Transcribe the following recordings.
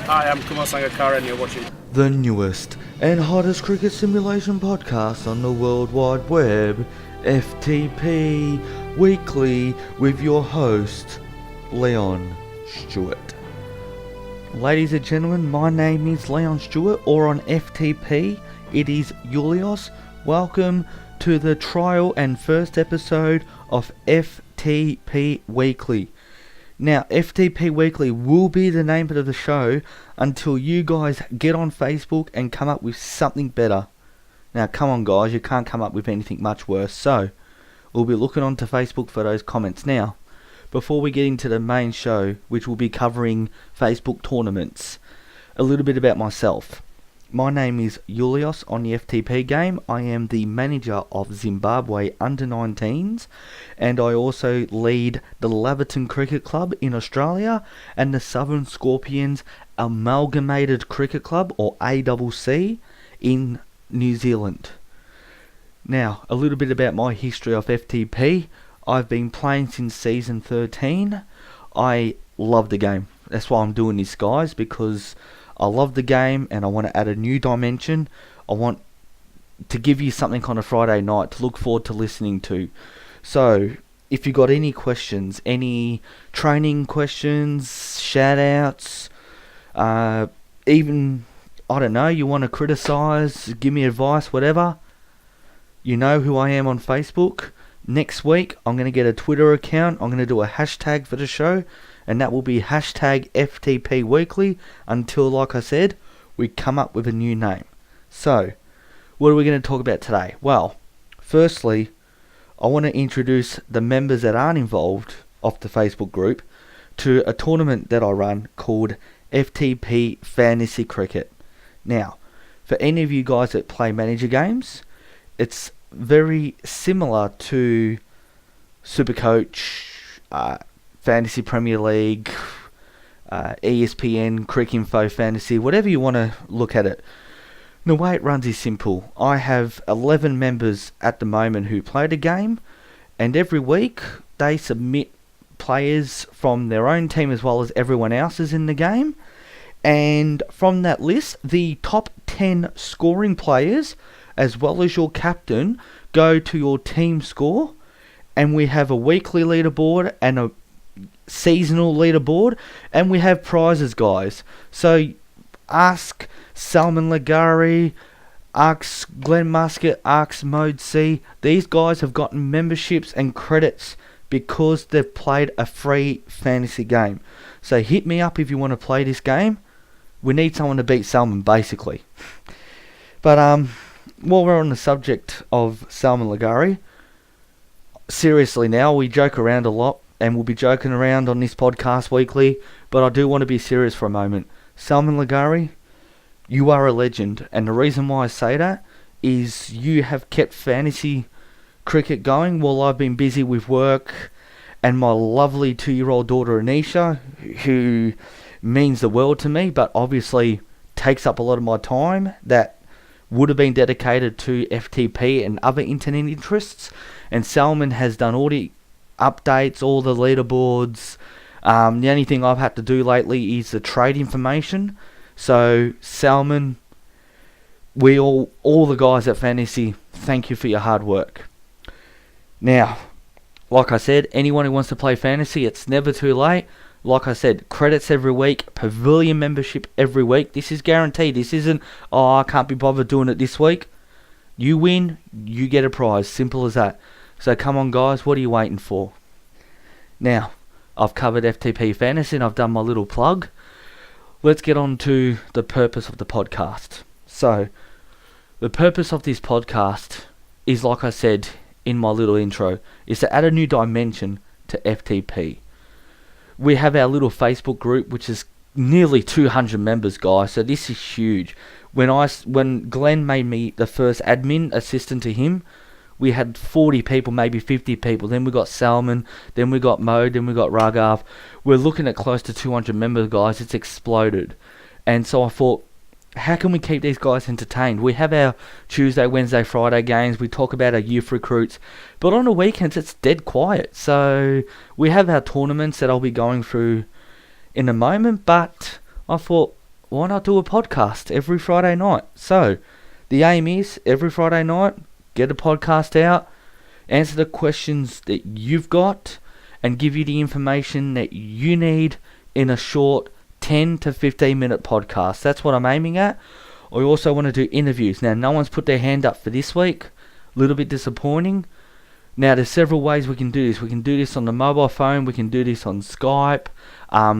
Hi, I'm Kumar Sangakkara and you're watching the newest and hottest cricket simulation podcast on the World Wide Web, FTP Weekly, with your host, Leon Stewart. Ladies and gentlemen, my name is Leon Stewart, or on FTP, it is Julius. Welcome to the trial and first episode of FTP Weekly. Now, FTP Weekly will be the name of the show until you guys get on Facebook and come up with something better. Now, come on guys, you can't come up with anything much worse, so we'll be looking onto Facebook for those comments. Now, before we get into the main show, which will be covering Facebook tournaments, a little bit about myself. My name is Julius on the FTP game. I am the manager of Zimbabwe under-19s, and I also lead the Laverton Cricket Club in Australia and the Southern Scorpions Amalgamated Cricket Club, or ACC, in New Zealand. Now, a little bit about my history of FTP. I've been playing since season 13. I love the game. That's why I'm doing this, guys, because I love the game and I want to add a new dimension. I want to give you something on a Friday night to look forward to listening to. So, if you got any questions, any training questions, shout outs, even, I don't know, you want to criticize, give me advice, whatever, you know who I am on Facebook. Next week, I'm going to get a Twitter account. I'm going to do a hashtag for the show, and that will be hashtag FTP Weekly until, like I said, we come up with a new name. So, what are we going to talk about today? Well, firstly, I want to introduce the members that aren't involved of the Facebook group to a tournament that I run called FTP Fantasy Cricket. Now, for any of you guys that play manager games, it's very similar to Supercoach, Fantasy Premier League, ESPN, Cricinfo Fantasy, whatever you want to look at it. The way it runs is simple. I have 11 members at the moment who play the game, and every week they submit players from their own team as well as everyone else's in the game, and from that list, the top 10 scoring players, as well as your captain, go to your team score, and we have a weekly leaderboard and a seasonal leaderboard, and we have prizes, guys. So ask Salman Lagari, ask Glenn Muscat, ask Mode C. These guys have gotten memberships and credits because they've played a free fantasy game. So hit me up if you want to play this game. We need someone to beat Salman, basically. But while we're on the subject of Salman Lagari, seriously now, we joke around a lot, and we'll be joking around on this podcast weekly, but I do want to be serious for a moment. Salman Lagari, you are a legend, and the reason why I say that is you have kept fantasy cricket going while I've been busy with work, and my lovely 2-year-old daughter Anisha, who means the world to me, but obviously takes up a lot of my time that would have been dedicated to FTP and other internet interests. And Salman has done all the updates, all the leaderboards. The only thing I've had to do lately is the trade information. So Salman, we all the guys at Fantasy, thank you for your hard work. Now, like I said, anyone who wants to play Fantasy, it's never too late. Like I said, credits every week, Pavilion membership every week. This is guaranteed. This isn't, oh, I can't be bothered doing it this week. You win, you get a prize. Simple as that. So come on, guys, what are you waiting for? Now, I've covered FTP Fantasy and I've done my little plug. Let's get on to the purpose of the podcast. So, the purpose of this podcast is, like I said in my little intro, is to add a new dimension to FTP. We have our little Facebook group, which is nearly 200 members, guys. So this is huge. When Glenn made me the first admin assistant to him, we had 40 people, maybe 50 people. Then we got Salman, then we got Mode, then we got Raghav. We're looking at close to 200 members, guys. It's exploded. And so I thought, how can we keep these guys entertained? We have our Tuesday, Wednesday, Friday games. We talk about our youth recruits. But on the weekends, it's dead quiet. So we have our tournaments that I'll be going through in a moment. But I thought, why not do a podcast every Friday night? So, the aim is every Friday night, get a podcast out, answer the questions that you've got, and give you the information that you need in a short 10 to 15 minute podcast. That's what I'm aiming at. I also want to do interviews. Now, no one's put their hand up for this week. A little bit disappointing. Now, there's several ways we can do this. We can do this on the mobile phone. We can do this on Skype.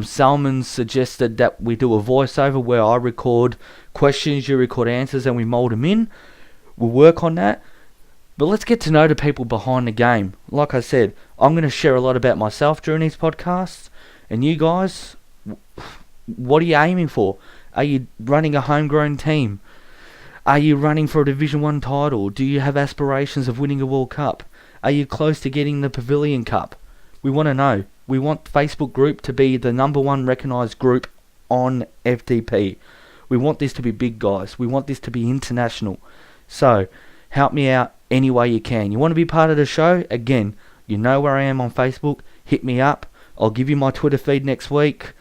Salman suggested that we do a voiceover where I record questions, you record answers, and we mould them in. We'll work on that. But let's get to know the people behind the game. Like I said, I'm going to share a lot about myself during these podcasts. And you guys, what are you aiming for? Are you running a homegrown team? Are you running for a Division 1 title? Do you have aspirations of winning a World Cup? Are you close to getting the Pavilion Cup? We want to know. We want Facebook group to be the number one recognised group on FTP. We want this to be big, guys. We want this to be international. So, help me out any way you can. You want to be part of the show? Again, you know where I am on Facebook. Hit me up. I'll give you my Twitter feed next week.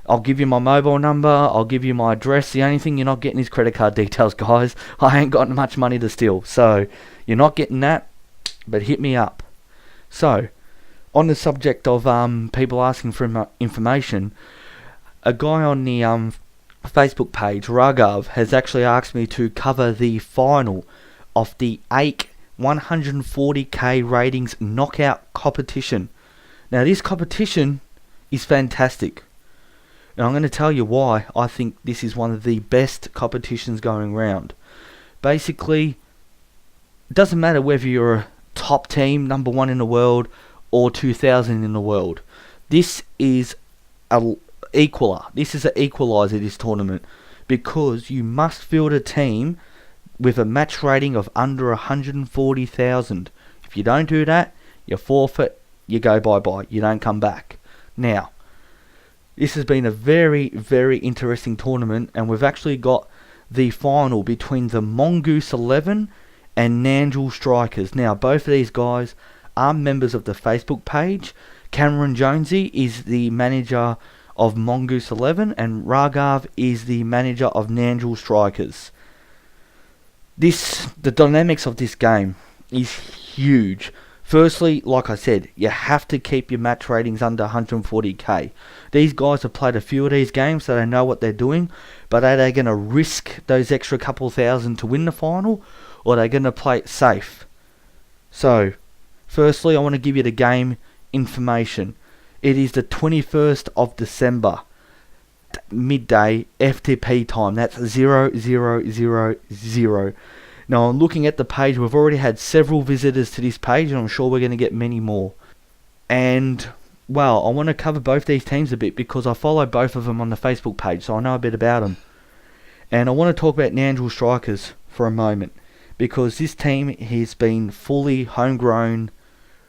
I'll give you my mobile number. I'll give you my address. The only thing you're not getting is credit card details, guys. I ain't got much money to steal. So, you're not getting that. But hit me up. So, on the subject of people asking for information, a guy on the Facebook page, Raghav, has actually asked me to cover the final of the AIK 140k ratings knockout competition. Now, this competition is fantastic. And I'm going to tell you why I think this is one of the best competitions going round. Basically, it doesn't matter whether you're a top team, number 1 in the world, or 2000 in the world. This is a equaler. This is an equalizer, this tournament, because you must field a team with a match rating of under 140,000. If you don't do that, you forfeit, you go bye-bye, you don't come back. Now, this has been a very, very interesting tournament, and we've actually got the final between the Mongoose 11 and Nangel Strikers. Now, both of these guys are members of the Facebook page. Cameron Jonesy is the manager of Mongoose 11, and Raghav is the manager of Nangel Strikers. The dynamics of this game is huge. Firstly, like I said, you have to keep your match ratings under 140k. These guys have played a few of these games, so they know what they're doing. But are they going to risk those extra couple thousand to win the final, or are they going to play it safe? So, firstly, I want to give you the game information. It is the 21st of December, midday, FTP time. That's 0000. Now, I'm looking at the page. We've already had several visitors to this page, and I'm sure we're going to get many more. And, well, I want to cover both these teams a bit because I follow both of them on the Facebook page, so I know a bit about them. And I want to talk about Nangel Strikers for a moment, because this team has been fully homegrown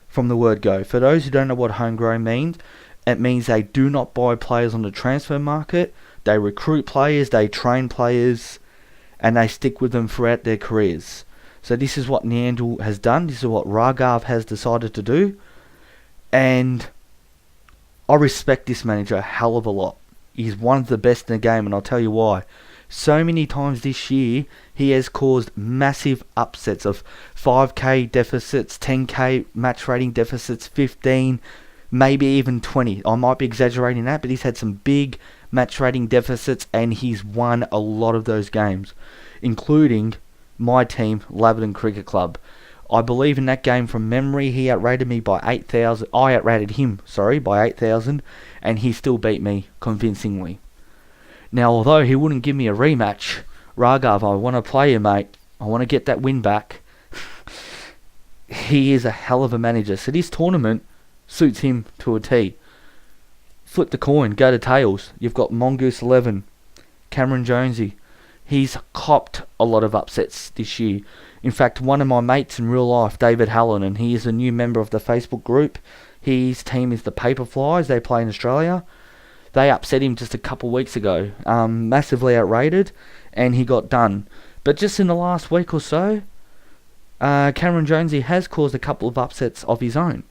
from the word go. For those who don't know what homegrown means, it means they do not buy players on the transfer market. They recruit players, they train players, and they stick with them throughout their careers. So this is what Nangel has done. This is what Raghav has decided to do. And I respect this manager a hell of a lot. He's one of the best in the game, and I'll tell you why. So many times this year, he has caused massive upsets of 5k deficits, 10k match rating deficits, 15, maybe even 20. I might be exaggerating that, but he's had some big match rating deficits, and he's won a lot of those games, including my team, Laverton Cricket Club. I believe in that game from memory, he outrated me by 8,000. I outrated him, by 8,000, and he still beat me convincingly. Now, although he wouldn't give me a rematch, Raghav, I want to play you, mate. I want to get that win back. He is a hell of a manager. So this tournament suits him to a T. Flip the coin, go to tails. You've got Mongoose 11, Cameron Jonesy. He's copped a lot of upsets this year. In fact, one of my mates in real life, David Hallen, and he is a new member of the Facebook group. His team is the Paperflies. They play in Australia. They upset him just a couple weeks ago. Massively outrated, and he got done. But just in the last week or so, Cameron Jonesy has caused a couple of upsets of his own.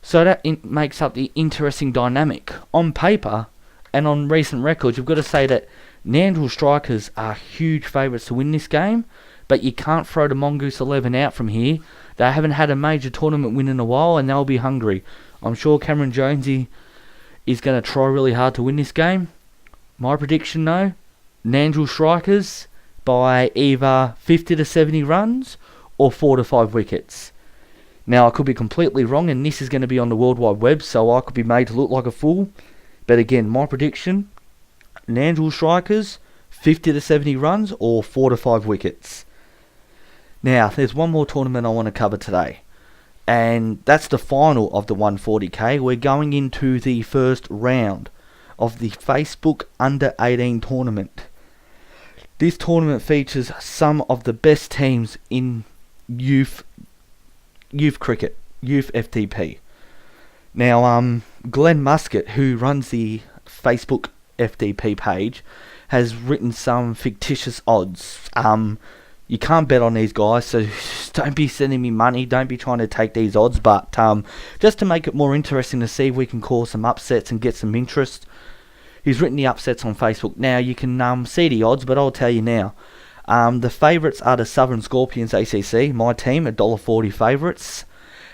So that makes up the interesting dynamic. On paper, and on recent records, you've got to say that Nandrel Strikers are huge favourites to win this game, but you can't throw the Mongoose 11 out from here. They haven't had a major tournament win in a while, and they'll be hungry. I'm sure Cameron Jonesy is going to try really hard to win this game. My prediction, though, Nandrel Strikers by either 50 to 70 runs or 4 to 5 wickets. Now, I could be completely wrong, and this is going to be on the World Wide Web, so I could be made to look like a fool. But again, my prediction, Nandrel Strikers, 50 to 70 runs or 4 to 5 wickets. Now, there's one more tournament I want to cover today, and that's the final of the 140k. We're going into the first round of the Facebook Under 18 tournament. This tournament features some of the best teams in youth cricket, youth FTP. Now, Glenn Muscat, who runs the Facebook FTP page, has written some fictitious odds. You can't bet on these guys, so don't be sending me money, don't be trying to take these odds, but just to make it more interesting to see if we can cause some upsets and get some interest. He's written the upsets on Facebook. Now, you can see the odds, but I'll tell you now. The favourites are the Southern Scorpions ACC, my team, $1.40 favourites.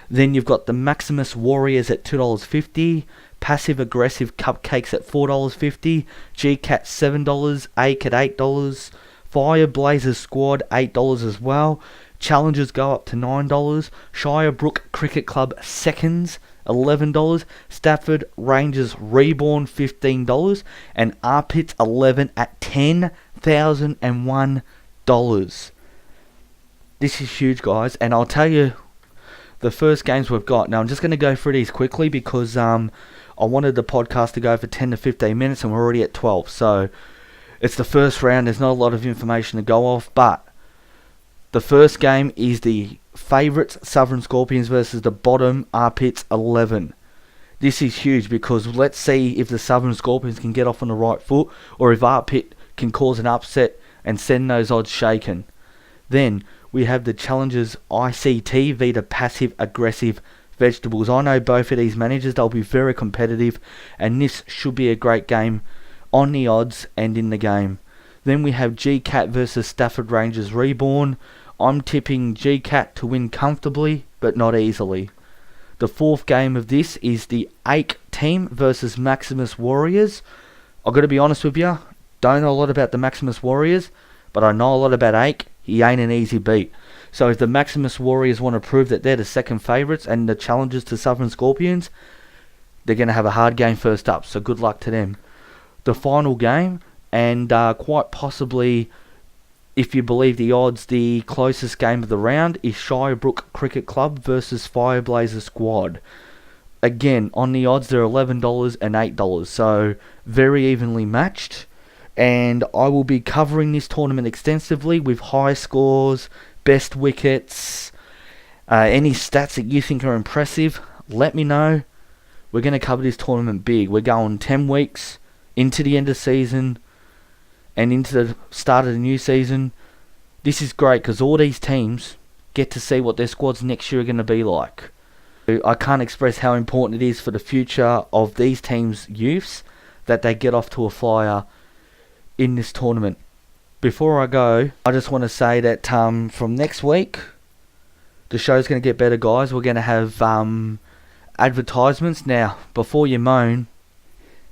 Then you've got the Maximus Warriors at $2.50, Passive Aggressive Cupcakes at $4.50, GCat $7, Ake at $8, Fire Blazers Squad $8 as well, Challengers go up to $9, Shirebrook Cricket Club Seconds $11, Stafford Rangers Reborn $15, and Arpits 11 at $10,001. This is huge, guys, and I'll tell you the first games we've got. Now, I'm just going to go through these quickly because I wanted the podcast to go for 10 to 15 minutes and we're already at 12, so it's the first round. There's not a lot of information to go off, but the first game is the favourites Southern Scorpions versus the bottom Arpits 11. This is huge because let's see if the Southern Scorpions can get off on the right foot or if Arpit can cause an upset and send those odds shaken. Then we have the Challengers ICT v the Passive Aggressive Vegetables. I know both of these managers, they'll be very competitive, and this should be a great game on the odds and in the game. Then we have GCat versus Stafford Rangers Reborn. I'm tipping GCat to win comfortably, but not easily. The fourth game of this is the Ake team versus Maximus Warriors. I've got to be honest with you, don't know a lot about the Maximus Warriors, but I know a lot about Ake. He ain't an easy beat. So if the Maximus Warriors want to prove that they're the second favourites and the challengers to Southern Scorpions, they're going to have a hard game first up, so good luck to them. The final game, and quite possibly, if you believe the odds, the closest game of the round is Shirebrook Cricket Club versus Fireblazer Squad. Again, on the odds, they're $11 and $8, so very evenly matched. And I will be covering this tournament extensively with high scores, best wickets, any stats that you think are impressive. Let me know. We're going to cover this tournament big. We're going 10 weeks into the end of season and into the start of the new season. This is great because all these teams get to see what their squads next year are going to be like. I can't express how important it is for the future of these teams' youths that they get off to a flyer in this tournament. Before I go, I just want to say that from next week, the show's going to get better, guys. We're going to have advertisements. Now, before you moan,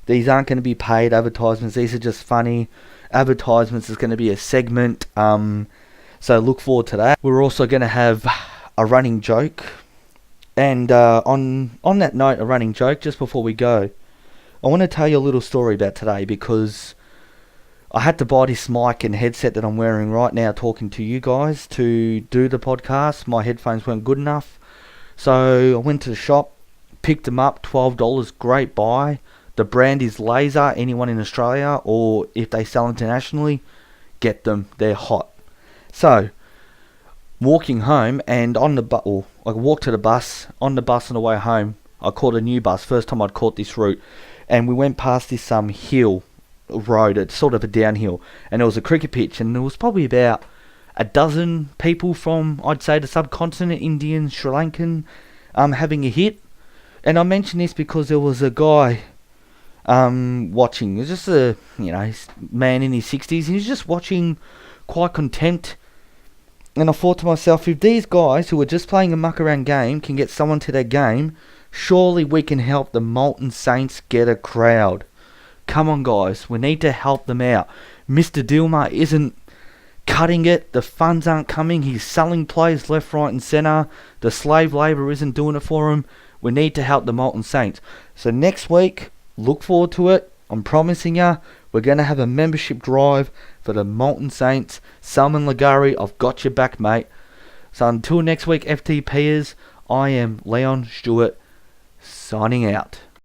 these aren't going to be paid advertisements. These are just funny advertisements. Is going to be a segment. So look forward to that. We're also going to have a running joke. And on that note, a running joke, just before we go, I want to tell you a little story about today because I had to buy this mic and headset that I'm wearing right now talking to you guys to do the podcast. My headphones weren't good enough. So I went to the shop, picked them up, $12, great buy. The brand is Laser. Anyone in Australia or if they sell internationally, get them. They're hot. So, walking home and on the I walked to the bus. On the bus on the way home, I caught a new bus. First time I'd caught this route. And we went past this hill road. It's sort of a downhill. And there was a cricket pitch. And there was probably about a dozen people from, I'd say, the subcontinent, Indian, Sri Lankan, having a hit. And I mention this because there was a guy watching. He's just a man in his 60s. He's just watching, quite content. And I thought to myself, if these guys who are just playing a muck around game can get someone to their game, surely we can help the Molten Saints get a crowd. Come on, guys, we need to help them out. Mr. Dilmar isn't cutting it. The funds aren't coming. He's selling players left, right and centre. The slave labour isn't doing it for him. We need to help the Molten Saints. So next week, look forward to it. I'm promising you, we're going to have a membership drive for the Molten Saints. Salman Lagari, I've got your back, mate. So until next week, FTPers, I am Leon Stewart, signing out.